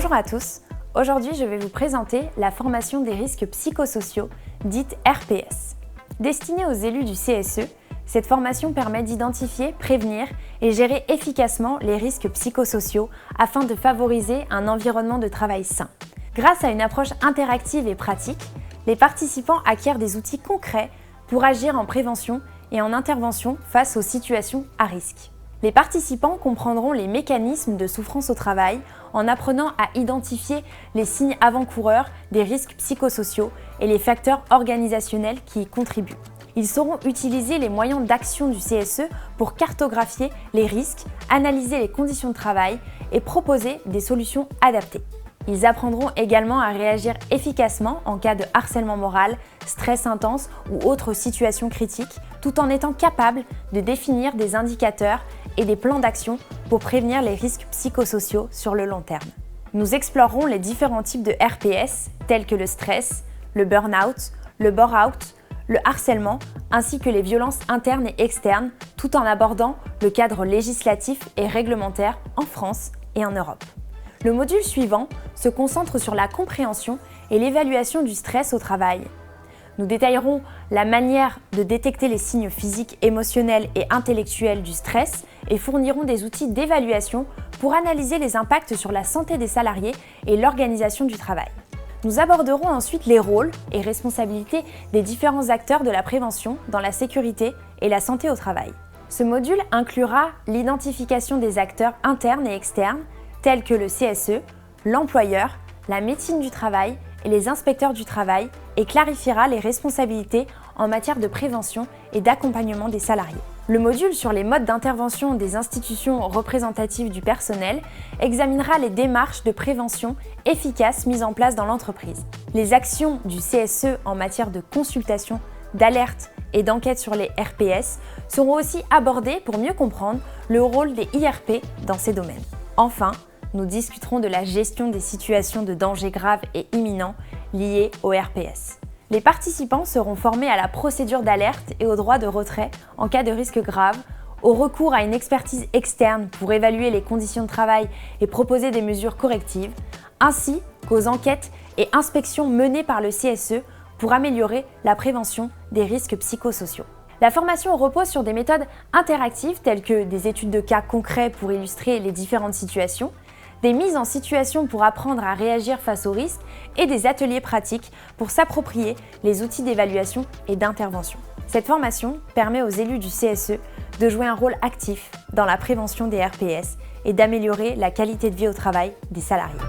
Bonjour à tous, aujourd'hui je vais vous présenter la formation des risques psychosociaux, dite RPS. Destinée aux élus du CSE, cette formation permet d'identifier, prévenir et gérer efficacement les risques psychosociaux afin de favoriser un environnement de travail sain. Grâce à une approche interactive et pratique, les participants acquièrent des outils concrets pour agir en prévention et en intervention face aux situations à risque. Les participants comprendront les mécanismes de souffrance au travail en apprenant à identifier les signes avant-coureurs des risques psychosociaux et les facteurs organisationnels qui y contribuent. Ils sauront utiliser les moyens d'action du CSE pour cartographier les risques, analyser les conditions de travail et proposer des solutions adaptées. Ils apprendront également à réagir efficacement en cas de harcèlement moral, stress intense ou autres situations critiques, tout en étant capables de définir des indicateurs et des plans d'action pour prévenir les risques psychosociaux sur le long terme. Nous explorerons les différents types de RPS, tels que le stress, le burn-out, le bore-out, le harcèlement, ainsi que les violences internes et externes, tout en abordant le cadre législatif et réglementaire en France et en Europe. Le module suivant se concentre sur la compréhension et l'évaluation du stress au travail. Nous détaillerons la manière de détecter les signes physiques, émotionnels et intellectuels du stress et fournirons des outils d'évaluation pour analyser les impacts sur la santé des salariés et l'organisation du travail. Nous aborderons ensuite les rôles et responsabilités des différents acteurs de la prévention dans la sécurité et la santé au travail. Ce module inclura l'identification des acteurs internes et externes, tels que le CSE, l'employeur, la médecine du travail et les inspecteurs du travail et clarifiera les responsabilités en matière de prévention et d'accompagnement des salariés. Le module sur les modes d'intervention des institutions représentatives du personnel examinera les démarches de prévention efficaces mises en place dans l'entreprise. Les actions du CSE en matière de consultation, d'alerte et d'enquête sur les RPS seront aussi abordées pour mieux comprendre le rôle des IRP dans ces domaines. Enfin, nous discuterons de la gestion des situations de danger grave et imminent liées au RPS. Les participants seront formés à la procédure d'alerte et au droit de retrait en cas de risque grave, au recours à une expertise externe pour évaluer les conditions de travail et proposer des mesures correctives, ainsi qu'aux enquêtes et inspections menées par le CSE pour améliorer la prévention des risques psychosociaux. La formation repose sur des méthodes interactives telles que des études de cas concrets pour illustrer les différentes situations, des mises en situation pour apprendre à réagir face aux risques et des ateliers pratiques pour s'approprier les outils d'évaluation et d'intervention. Cette formation permet aux élus du CSE de jouer un rôle actif dans la prévention des RPS et d'améliorer la qualité de vie au travail des salariés.